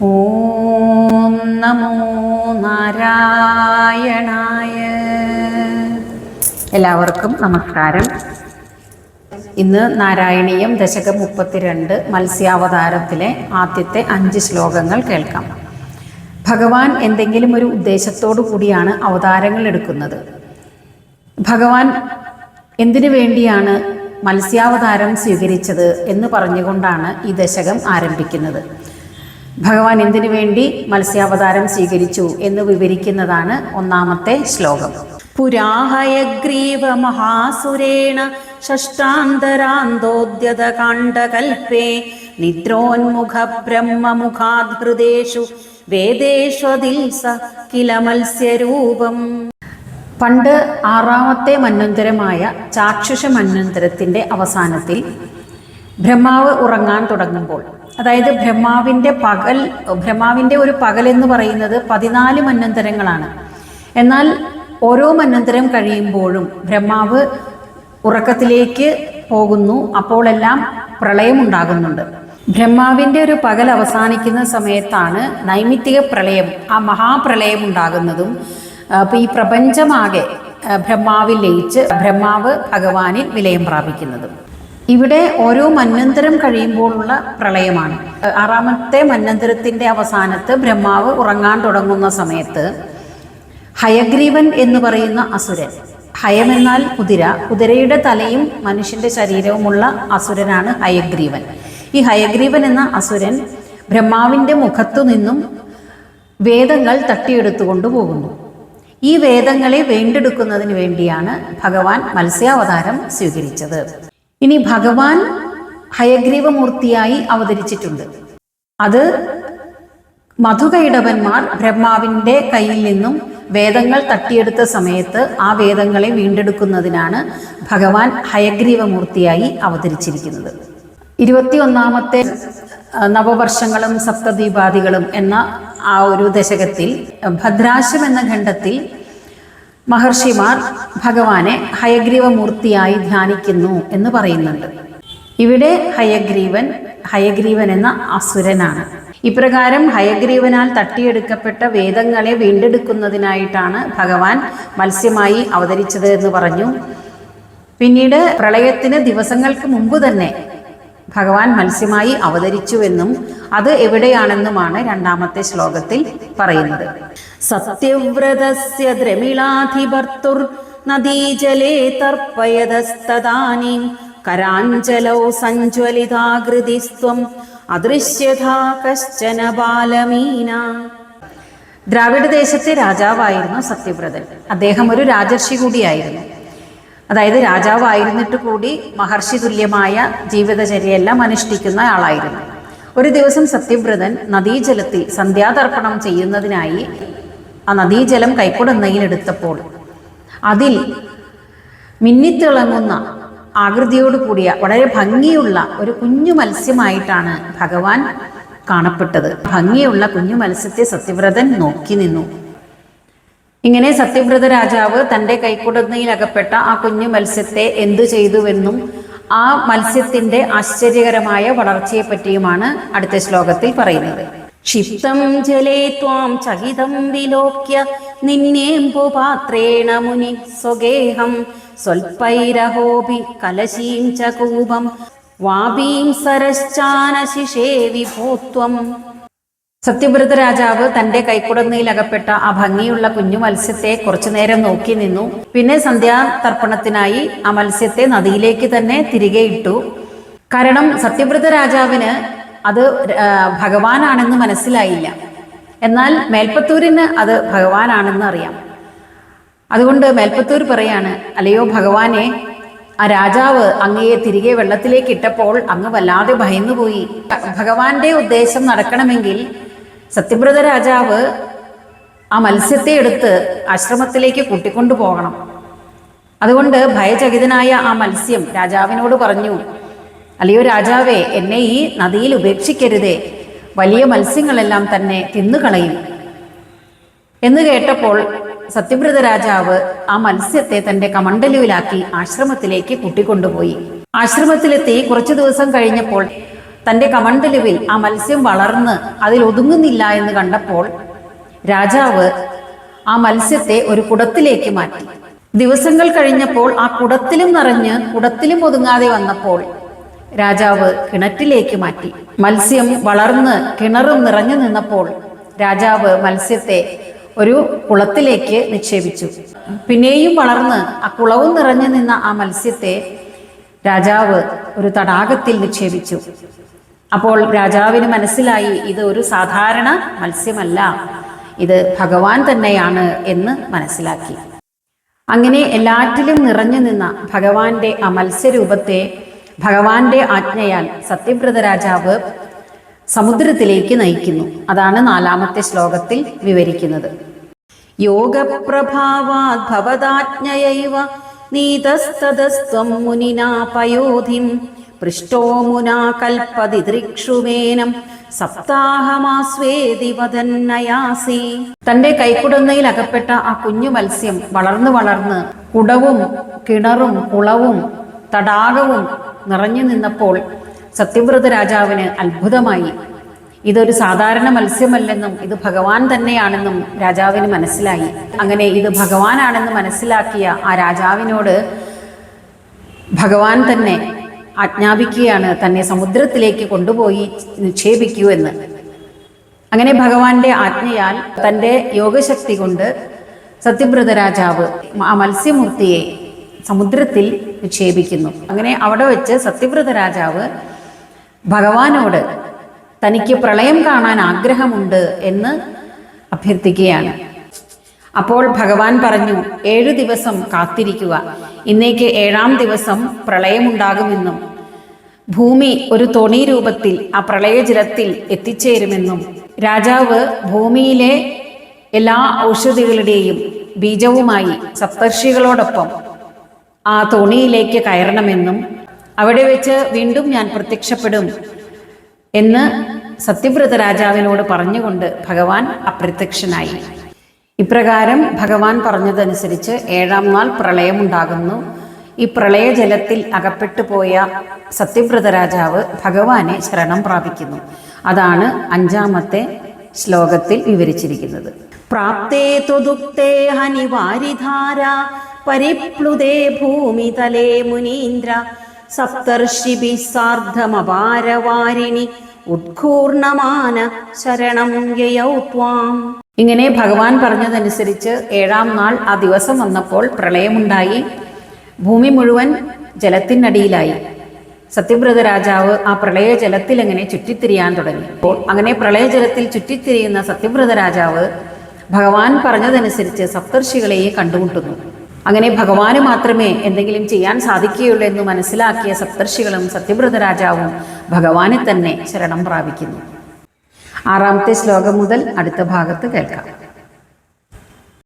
ഓം നമോ നാരായണായ. എല്ലാവർക്കും നമസ്കാരം. ഇന്ന് നാരായണീയം ദശകം 32 മത്സ്യാവതാരത്തിലെ ആദ്യത്തെ 5 ശ്ലോകങ്ങൾ കേൾക്കാം. ഭഗവാൻ എന്തെങ്കിലും ഒരു ഉദ്ദേശത്തോടു കൂടിയാണ് അവതാരങ്ങൾ എടുക്കുന്നത്. ഭഗവാൻ എന്തിനു വേണ്ടിയാണ് മത്സ്യാവതാരം സ്വീകരിച്ചത് എന്ന് പറഞ്ഞുകൊണ്ടാണ് ഈ ദശകം ആരംഭിക്കുന്നത്. ഭഗവാൻ എന്തിനു വേണ്ടി മത്സ്യാവതാരം സ്വീകരിച്ചു എന്ന് വിവരിക്കുന്നതാണ് ഒന്നാമത്തെ ശ്ലോകം. പുരാഹയഗ്രീവ മഹാസുരേണ ഷഷ്ടാന്തരാന്തോദ്യത കാണ്ഡകൽപേ നിദ്രോന്മുഖ ബ്രഹ്മമുഖാധൃതേഷു വേദേഷ്വദിൽസ കില മത്സ്യരൂപം. പണ്ട് 6ാമത്തെ മന്വന്തരമായ ചാക്ഷുഷ മന്വന്തരത്തിൻ്റെ അവസാനത്തിൽ ബ്രഹ്മാവ് ഉറങ്ങാൻ തുടങ്ങുമ്പോൾ, അതായത് ബ്രഹ്മാവിൻ്റെ ഒരു പകൽ എന്ന് പറയുന്നത് 14 മന്വന്തരങ്ങളാണ്. എന്നാൽ ഓരോ മന്വന്തരം കഴിയുമ്പോഴും ബ്രഹ്മാവ് ഉറക്കത്തിലേക്ക് പോകുന്നു. അപ്പോഴെല്ലാം പ്രളയമുണ്ടാകുന്നുണ്ട്. ബ്രഹ്മാവിൻ്റെ ഒരു പകൽ അവസാനിക്കുന്ന സമയത്താണ് നൈമിത്തിക പ്രളയം, ആ മഹാപ്രളയം ഉണ്ടാകുന്നതും ഈ പ്രപഞ്ചമാകെ ബ്രഹ്മാവിൽ ലയിച്ച് ബ്രഹ്മാവ് ഭഗവാനിൽ വിലയം പ്രാപിക്കുന്നതും. ഇവിടെ ഓരോ മന്വന്തരം കഴിയുമ്പോഴുള്ള പ്രളയമാണ്. 6ാമത്തെ മന്വന്തരത്തിൻ്റെ അവസാനത്ത് ബ്രഹ്മാവ് ഉറങ്ങാൻ തുടങ്ങുന്ന സമയത്ത് ഹയഗ്രീവൻ എന്ന് പറയുന്ന അസുരൻ, ഹയം എന്നാൽ കുതിര, കുതിരയുടെ തലയും മനുഷ്യൻ്റെ ശരീരവുമുള്ള അസുരനാണ് ഹയഗ്രീവൻ. ഈ ഹയഗ്രീവൻ എന്ന അസുരൻ ബ്രഹ്മാവിൻ്റെ മുഖത്തു നിന്നും വേദങ്ങൾ തട്ടിയെടുത്തുകൊണ്ട് പോകുന്നു. ഈ വേദങ്ങളെ വീണ്ടെടുക്കുന്നതിന് വേണ്ടിയാണ് ഭഗവാൻ മത്സ്യാവതാരം സ്വീകരിച്ചത്. ഇനി ഭഗവാൻ ഹയഗ്രീവമൂർത്തിയായി അവതരിച്ചിട്ടുണ്ട്. അത് മധുകൈടവന്മാർ ബ്രഹ്മാവിൻ്റെ കയ്യിൽ നിന്നും വേദങ്ങൾ തട്ടിയെടുത്ത സമയത്ത് ആ വേദങ്ങളെ വീണ്ടെടുക്കുന്നതിനാണ് ഭഗവാൻ ഹയഗ്രീവമൂർത്തിയായി അവതരിച്ചിരിക്കുന്നത്. 21ാമത്തെ നവവർഷങ്ങളും സപ്തദ്വീപാദികളും എന്ന ആ ഒരു ദശകത്തിൽ ഭദ്രാശം എന്ന ഖണ്ഡത്തിൽ മഹർഷിമാർ ഭഗവാനെ ഹയഗ്രീവമൂർത്തിയായി ധ്യാനിക്കുന്നു എന്ന് പറയുന്നുണ്ട്. ഇവിടെ ഹയഗ്രീവൻ എന്ന അസുരനാണ്. ഇപ്രകാരം ഹയഗ്രീവനാൽ തട്ടിയെടുക്കപ്പെട്ട വേദങ്ങളെ വീണ്ടെടുക്കുന്നതിനായിട്ടാണ് ഭഗവാൻ മത്സ്യമായി അവതരിച്ചത് എന്ന് പറഞ്ഞു. പിന്നീട് പ്രളയത്തിന് ദിവസങ്ങൾക്ക് മുമ്പ് തന്നെ ഭഗവാൻ മത്സ്യമായി അവതരിച്ചുവെന്നും അത് എവിടെയാണെന്നുമാണ് 2ാമത്തെ ശ്ലോകത്തിൽ പറയുന്നത്. സത്യവ്രതസ്യ ദ്രമിളാധിഭർത്തുർ നദീജലേ തർപ്പയതസ്തദാനീം കരാഞ്ജലൗ സഞ്ജ്വലിതാകൃതിസ്ത്വം അദൃശ്യഥാ കശ്ചന ബാലമീന. ദ്രാവിഡ ദേശത്തെ രാജാവായിരുന്നു സത്യവ്രതൻ. അദ്ദേഹം ഒരു രാജർഷി കൂടിയായിരുന്നു. അതായത് രാജാവായിരുന്നിട്ട് കൂടി മഹർഷി തുല്യമായ ജീവിതചര്യയെല്ലാം അനുഷ്ഠിക്കുന്ന ആളായിരുന്നു. ഒരു ദിവസം സത്യവ്രതൻ നദീജലത്തിൽ സന്ധ്യാതർപ്പണം ചെയ്യുന്നതിനായി ആ നദീജലം കൈക്കുടന്നയിലെടുത്തപ്പോൾ അതിൽ മിന്നിത്തിളങ്ങുന്ന ആകൃതിയോട് കൂടിയ വളരെ ഭംഗിയുള്ള ഒരു കുഞ്ഞു മത്സ്യമായിട്ടാണ് ഭഗവാൻ കാണപ്പെട്ടത്. ഭംഗിയുള്ള കുഞ്ഞു മത്സ്യത്തെ സത്യവ്രതൻ നോക്കി നിന്നു. ഇങ്ങനെ സത്യവ്രത രാജാവ് തൻ്റെ കൈക്കുടന്നയിൽ അകപ്പെട്ട ആ കുഞ്ഞു മത്സ്യത്തെ എന്തു ചെയ്തുവെന്നും ആ മത്സ്യത്തിൻ്റെ ആശ്ചര്യകരമായ വളർച്ചയെപ്പറ്റിയുമാണ് അടുത്ത ശ്ലോകത്തിൽ പറയുന്നത്. ക്ഷിപ്തം ജലേ ത്വാം ചകിതം വിലോക്യ നിന്നേംബുപാത്രേണ മുനി സ്വഗേഹം സ്വൽപൈരഹോഭി കലശീം ച കൂപം വാപീം സരശ്ചാനശിഷേ വിഭൂത്വം. സത്യവ്രത രാജാവ് തൻ്റെ കൈക്കുടന്നയിൽ അകപ്പെട്ട ആ ഭംഗിയുള്ള കുഞ്ഞു മത്സ്യത്തെ കുറച്ചു നേരം നോക്കി നിന്നു. പിന്നെ സന്ധ്യാതർപ്പണത്തിനായി ആ മത്സ്യത്തെ നദിയിലേക്ക് തന്നെ തിരികെ ഇട്ടു. കാരണം സത്യവ്രത രാജാവിന് അത് ഭഗവാനാണെന്ന് മനസ്സിലായില്ല. എന്നാൽ മേൽപ്പത്തൂരിന് അത് ഭഗവാനാണെന്ന് അറിയാം. അതുകൊണ്ട് മേൽപ്പത്തൂർ പറയാണ്, അല്ലയോ ഭഗവാനെ, ആ രാജാവ് അങ്ങയെ തിരികെ വെള്ളത്തിലേക്ക് ഇട്ടപ്പോൾ അങ്ങ് വല്ലാതെ ഭയന്നുപോയി. ഭഗവാന്റെ ഉദ്ദേശം നടക്കണമെങ്കിൽ സത്യവ്രത രാജാവ് ആ മത്സ്യത്തെ എടുത്ത് ആശ്രമത്തിലേക്ക് കൂട്ടിക്കൊണ്ടു പോകണം. അതുകൊണ്ട് ഭയചകിതനായ ആ മത്സ്യം രാജാവിനോട് പറഞ്ഞു, അല്ലയോ രാജാവേ, എന്നെ ഈ നദിയിൽ ഉപേക്ഷിക്കരുതേ, വലിയ മത്സ്യങ്ങളെല്ലാം തന്നെ തിന്നുകളയും എന്ന് കേട്ടപ്പോൾ സത്യവ്രത രാജാവ് ആ മത്സ്യത്തെ തൻ്റെ കമണ്ഡലുവിലാക്കി ആശ്രമത്തിലേക്ക് കൂട്ടിക്കൊണ്ടുപോയി. ആശ്രമത്തിലെത്തി കുറച്ചു ദിവസം കഴിഞ്ഞപ്പോൾ തൻ്റെ കമണ്ഡലുവിൽ ആ മത്സ്യം വളർന്ന് അതിൽ ഒതുങ്ങുന്നില്ല എന്ന് കണ്ടപ്പോൾ രാജാവ് ആ മത്സ്യത്തെ ഒരു കുടത്തിലേക്ക് മാറ്റി. ദിവസങ്ങൾ കഴിഞ്ഞപ്പോൾ ആ കുടത്തിലും നിറഞ്ഞ് കുടത്തിലും ഒതുങ്ങാതെ വന്നപ്പോൾ രാജാവ് കിണറ്റിലേക്ക് മാറ്റി. മത്സ്യം വളർന്ന് കിണറും നിറഞ്ഞു നിന്നപ്പോൾ രാജാവ് മത്സ്യത്തെ ഒരു കുളത്തിലേക്ക് നിക്ഷേപിച്ചു. പിന്നെയും വളർന്ന് ആ കുളവും നിറഞ്ഞു നിന്ന ആ മത്സ്യത്തെ രാജാവ് ഒരു തടാകത്തിൽ നിക്ഷേപിച്ചു. അപ്പോൾ രാജാവിന് മനസ്സിലായി ഇത് ഒരു സാധാരണ മത്സ്യമല്ല, ഇത് ഭഗവാൻ തന്നെയാണ് എന്ന് മനസ്സിലാക്കി. അങ്ങനെ എല്ലാറ്റിലും നിറഞ്ഞു നിന്ന ഭഗവാന്റെ ആ മത്സ്യരൂപത്തെ ഭഗവാന്റെ ആജ്ഞയാൽ സത്യവ്രത രാജാവ് സമുദ്രത്തിലേക്ക് നയിക്കുന്നു. അതാണ് 4-ാമത്തെ ശ്ലോകത്തിൽ വിവരിക്കുന്നത്. യോഗപ്രഭാവാത് ഭവദാജ്ഞയൈവ നീതസ്തദസ്ത്വം മുനിനാ പയോധിം പൃഷ്ടോ മുനാ കൽപ്പതിദൃക്ഷുമേനം സപ്താഹമാസ്വേദി വദന്നയാസി. തന്റെ കൈക്കുടന്നയിൽ അകപ്പെട്ട ആ കുഞ്ഞു മത്സ്യം വളർന്നു വളർന്ന് കുടവും കിണറും കുളവും തടാകവും നിറഞ്ഞു നിന്നപ്പോൾ സത്യവ്രത രാജാവിന് അത്ഭുതമായി. ഇതൊരു സാധാരണ മത്സ്യമല്ലെന്നും ഇത് ഭഗവാൻ തന്നെയാണെന്നും രാജാവിന് മനസ്സിലായി. അങ്ങനെ ഇത് ഭഗവാനാണെന്ന് മനസ്സിലാക്കിയ ആ രാജാവിനോട് ഭഗവാൻ തന്നെ ആജ്ഞാപിക്കുകയാണ് തന്നെ സമുദ്രത്തിലേക്ക് കൊണ്ടുപോയി നിക്ഷേപിക്കൂ എന്ന്. അങ്ങനെ ഭഗവാന്റെ ആജ്ഞയാൽ തൻ്റെ യോഗശക്തി കൊണ്ട് സത്യവ്രത രാജാവ് ആ മത്സ്യമൂർത്തിയെ സമുദ്രത്തിൽ നിക്ഷേപിക്കുന്നു. അങ്ങനെ അവിടെ വെച്ച് സത്യവ്രത രാജാവ് ഭഗവാനോട് തനിക്ക് പ്രളയം കാണാൻ ആഗ്രഹമുണ്ട് എന്ന് അഭ്യർത്ഥിക്കുകയാണ്. അപ്പോൾ ഭഗവാൻ പറഞ്ഞു, 7 ദിവസം കാത്തിരിക്കുക, ഇന്നേക്ക് 7-ാം ദിവസം പ്രളയമുണ്ടാകുമെന്നും ഭൂമി ഒരു തോണി രൂപത്തിൽ ആ പ്രളയജലത്തിൽ എത്തിച്ചേരുമെന്നും രാജാവ് ഭൂമിയിലെ എല്ലാ ഔഷധികളുടെയും ബീജവുമായി സപ്തർഷികളോടൊപ്പം ആ തോണിയിലേക്ക് കയറണമെന്നും അവിടെ വെച്ച് വീണ്ടും ഞാൻ പ്രത്യക്ഷപ്പെടും എന്ന് സത്യവ്രത രാജാവിനോട് പറഞ്ഞുകൊണ്ട് ഭഗവാൻ അപ്രത്യക്ഷനായി. ഇപ്രകാരം ഭഗവാൻ പറഞ്ഞതനുസരിച്ച് 7-ാം നാൾ പ്രളയമുണ്ടാകുന്നു. ഈ പ്രളയജലത്തിൽ അകപ്പെട്ടു പോയ സത്യവ്രത രാജാവ് ഭഗവാനെ ശരണം പ്രാപിക്കുന്നു. അതാണ് 5-ാമത്തെ ശ്ലോകത്തിൽ വിവരിച്ചിരിക്കുന്നത്. പ്രാപ്തേ തുദുക്തേ ഹനിവാരിധാര പരിപ്ലുതേ ഭൂമിതലേ മുനീന്ദ്ര സപ്തർഷിഭി സാർദ്ധമപാരവാരിണി ഉദ്ഘൂർണമാന ശരണം യയൗ ത്വാം. ഇങ്ങനെ ഭഗവാൻ പറഞ്ഞതനുസരിച്ച് 7-ാം നാൾ ആ ദിവസം വന്നപ്പോൾ പ്രളയമുണ്ടായി. ഭൂമി മുഴുവൻ ജലത്തിനടിയിലായി. സത്യവ്രത രാജാവ് ആ പ്രളയജലത്തിൽ അങ്ങനെ ചുറ്റിത്തിരിയാൻ തുടങ്ങി. അപ്പോൾ അങ്ങനെ പ്രളയജലത്തിൽ ചുറ്റിത്തിരിയുന്ന സത്യവ്രത രാജാവ് ഭഗവാൻ പറഞ്ഞതനുസരിച്ച് സപ്തർഷികളെയും കണ്ടുമുട്ടുന്നു. അങ്ങനെ ഭഗവാന് മാത്രമേ എന്തെങ്കിലും ചെയ്യാൻ സാധിക്കുകയുള്ളൂ എന്ന് മനസ്സിലാക്കിയ സപ്തർഷികളും സത്യവ്രത രാജാവും ഭഗവാനെ തന്നെ ശരണം പ്രാപിക്കുന്നു. 6-ാമത്തെ ശ്ലോകം മുതൽ അടുത്ത ഭാഗത്ത് കേൾക്കാം.